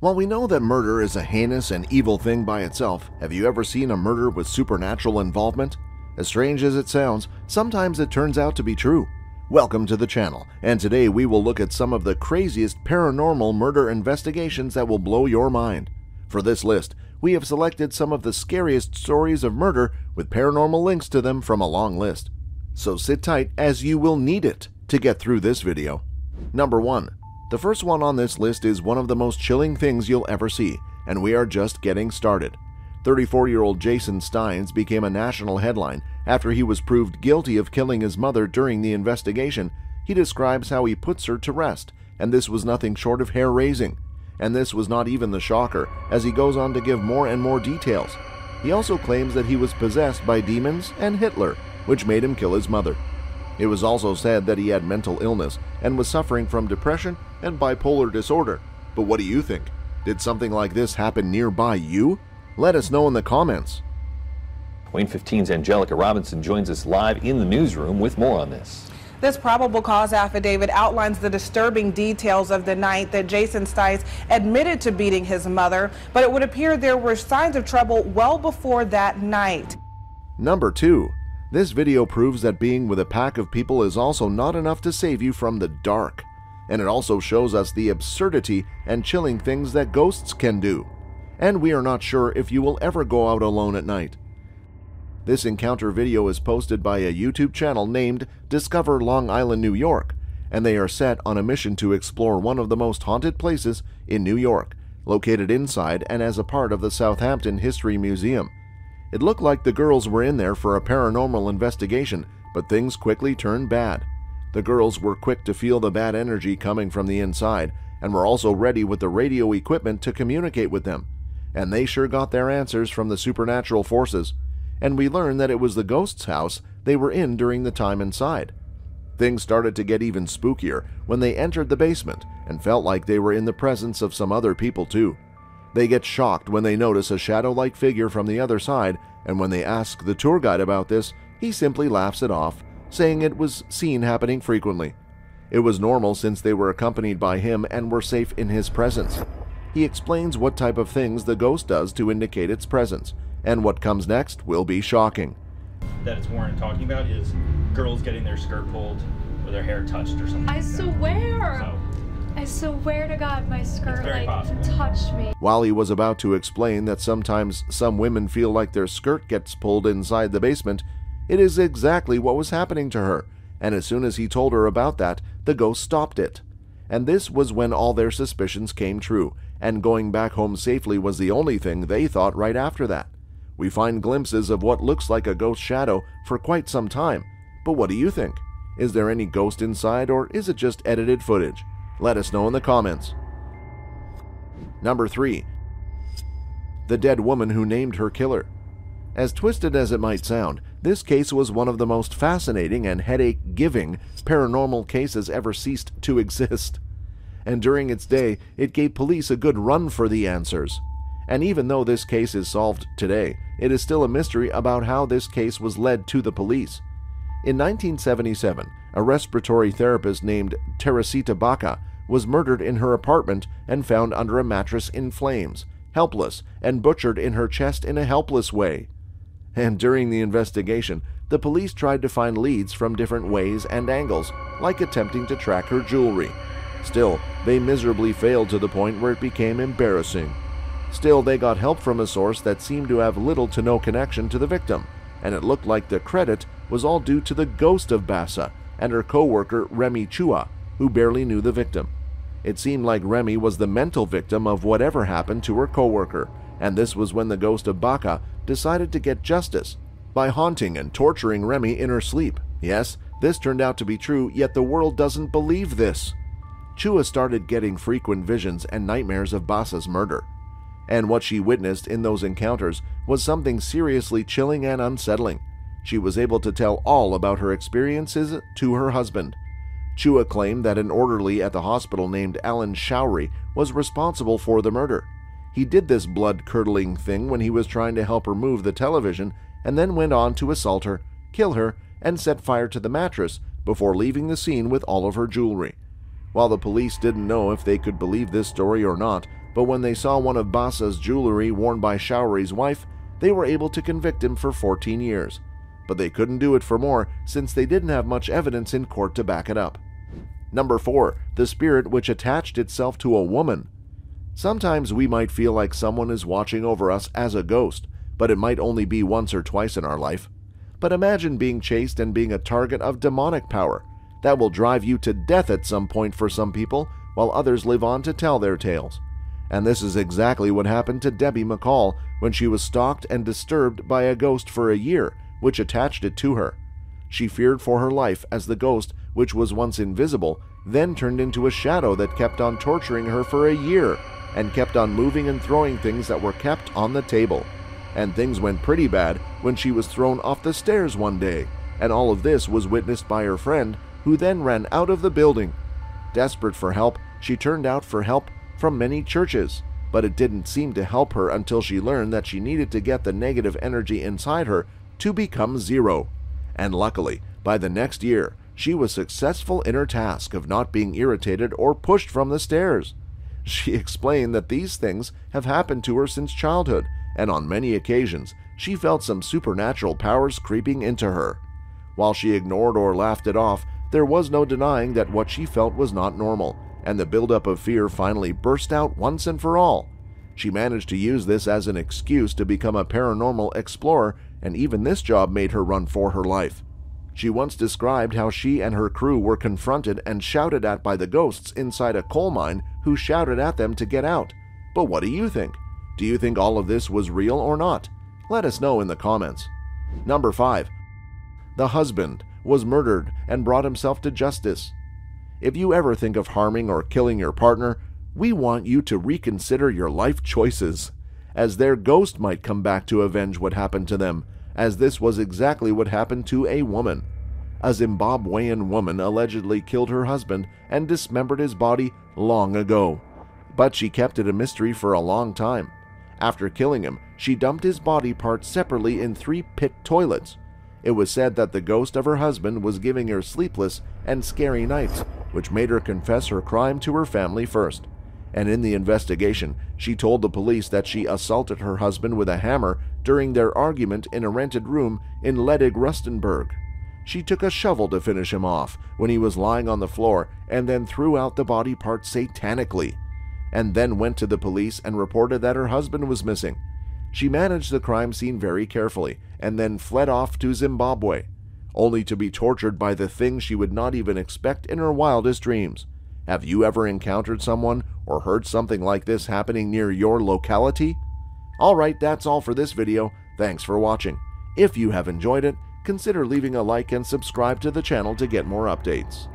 While we know that murder is a heinous and evil thing by itself, have you ever seen a murder with supernatural involvement? As strange as it sounds, sometimes it turns out to be true. Welcome to the channel, and today we will look at some of the craziest paranormal murder investigations that will blow your mind. For this list, we have selected some of the scariest stories of murder with paranormal links to them from a long list. So sit tight, as you will need it to get through this video. Number 1. The first one on this list is one of the most chilling things you'll ever see, and we are just getting started. 34-year-old Jason Steins became a national headline after he was proved guilty of killing his mother during the investigation. He describes how he puts her to rest, and this was nothing short of hair-raising. And this was not even the shocker, as he goes on to give more and more details. He also claims that he was possessed by demons and Hitler, which made him kill his mother. It was also said that he had mental illness and was suffering from depression and bipolar disorder. But what do you think? Did something like this happen nearby you? Let us know in the comments. WANE 15's Angelica Robinson joins us live in the newsroom with more on this. This probable cause affidavit outlines the disturbing details of the night that Jason Steins admitted to beating his mother, but it would appear there were signs of trouble well before that night. Number 2. This video proves that being with a pack of people is also not enough to save you from the dark. And it also shows us the absurdity and chilling things that ghosts can do. And we are not sure if you will ever go out alone at night. This encounter video is posted by a YouTube channel named Discover Long Island, New York, and they are set on a mission to explore one of the most haunted places in New York, located inside and as a part of the Southampton History Museum. It looked like the girls were in there for a paranormal investigation, but things quickly turned bad. The girls were quick to feel the bad energy coming from the inside, and were also ready with the radio equipment to communicate with them. And they sure got their answers from the supernatural forces. And we learned that it was the ghost's house they were in during the time inside. Things started to get even spookier when they entered the basement and felt like they were in the presence of some other people too. They get shocked when they notice a shadow-like figure from the other side, and when they ask the tour guide about this, he simply laughs it off, saying it was seen happening frequently. It was normal since they were accompanied by him and were safe in his presence. He explains what type of things the ghost does to indicate its presence, and what comes next will be shocking. That it's warranted talking about is girls getting their skirt pulled or their hair touched or something. I swear to God, my skirt touched me. While he was about to explain that sometimes some women feel like their skirt gets pulled inside the basement, it is exactly what was happening to her, and as soon as he told her about that, the ghost stopped it. And this was when all their suspicions came true, and going back home safely was the only thing they thought right after that. We find glimpses of what looks like a ghost shadow for quite some time, but what do you think? Is there any ghost inside, or is it just edited footage? Let us know in the comments. Number 3. The dead woman who named her killer. As twisted as it might sound, this case was one of the most fascinating and headache-giving paranormal cases ever ceased to exist. And during its day, it gave police a good run for the answers. And even though this case is solved today, it is still a mystery about how this case was led to the police. In 1977, a respiratory therapist named Teresita Baca was murdered in her apartment and found under a mattress in flames, helpless, and butchered in her chest in a helpless way. And during the investigation, the police tried to find leads from different ways and angles, like attempting to track her jewelry. Still, they miserably failed to the point where it became embarrassing. Still, they got help from a source that seemed to have little to no connection to the victim, and it looked like the credit was all due to the ghost of Bassa and her co-worker Remy Chua, who barely knew the victim. It seemed like Remy was the mental victim of whatever happened to her co-worker, and this was when the ghost of Baca decided to get justice by haunting and torturing Remy in her sleep. Yes, this turned out to be true, yet the world doesn't believe this. Chua started getting frequent visions and nightmares of Bassa's murder. And what she witnessed in those encounters was something seriously chilling and unsettling. She was able to tell all about her experiences to her husband. Chua claimed that an orderly at the hospital named Alan Showery was responsible for the murder. He did this blood-curdling thing when he was trying to help her move the television, and then went on to assault her, kill her, and set fire to the mattress before leaving the scene with all of her jewelry. While the police didn't know if they could believe this story or not, but when they saw one of Basa's jewelry worn by Showery's wife, they were able to convict him for 14 years. But they couldn't do it for more since they didn't have much evidence in court to back it up. Number 4. The spirit which attached itself to a woman. Sometimes we might feel like someone is watching over us as a ghost, but it might only be once or twice in our life. But imagine being chased and being a target of demonic power. That will drive you to death at some point for some people, while others live on to tell their tales. And this is exactly what happened to Debbie McCall when she was stalked and disturbed by a ghost for a year, which attached it to her. She feared for her life as the ghost, which was once invisible, then turned into a shadow that kept on torturing her for a year and kept on moving and throwing things that were kept on the table. And things went pretty bad when she was thrown off the stairs one day, and all of this was witnessed by her friend, who then ran out of the building. Desperate for help, she turned out for help from many churches, but it didn't seem to help her until she learned that she needed to get the negative energy inside her to become zero. And luckily, by the next year, she was successful in her task of not being irritated or pushed from the stairs. She explained that these things have happened to her since childhood, and on many occasions, she felt some supernatural powers creeping into her. While she ignored or laughed it off, there was no denying that what she felt was not normal, and the buildup of fear finally burst out once and for all. She managed to use this as an excuse to become a paranormal explorer, and even this job made her run for her life. She once described how she and her crew were confronted and shouted at by the ghosts inside a coal mine who shouted at them to get out. But what do you think? Do you think all of this was real or not? Let us know in the comments. Number 5. The husband was murdered and brought himself to justice. If you ever think of harming or killing your partner, we want you to reconsider your life choices, as their ghost might come back to avenge what happened to them, as this was exactly what happened to a woman. A Zimbabwean woman allegedly killed her husband and dismembered his body long ago, but she kept it a mystery for a long time. After killing him, she dumped his body parts separately in 3 pit toilets. It was said that the ghost of her husband was giving her sleepless and scary nights, which made her confess her crime to her family first. And in the investigation, she told the police that she assaulted her husband with a hammer during their argument in a rented room in Ledig-Rustenburg. She took a shovel to finish him off when he was lying on the floor and then threw out the body parts satanically, and then went to the police and reported that her husband was missing. She managed the crime scene very carefully and then fled off to Zimbabwe, only to be tortured by the things she would not even expect in her wildest dreams. Have you ever encountered someone or heard something like this happening near your locality? Alright, that's all for this video. Thanks for watching. If you have enjoyed it, consider leaving a like and subscribe to the channel to get more updates.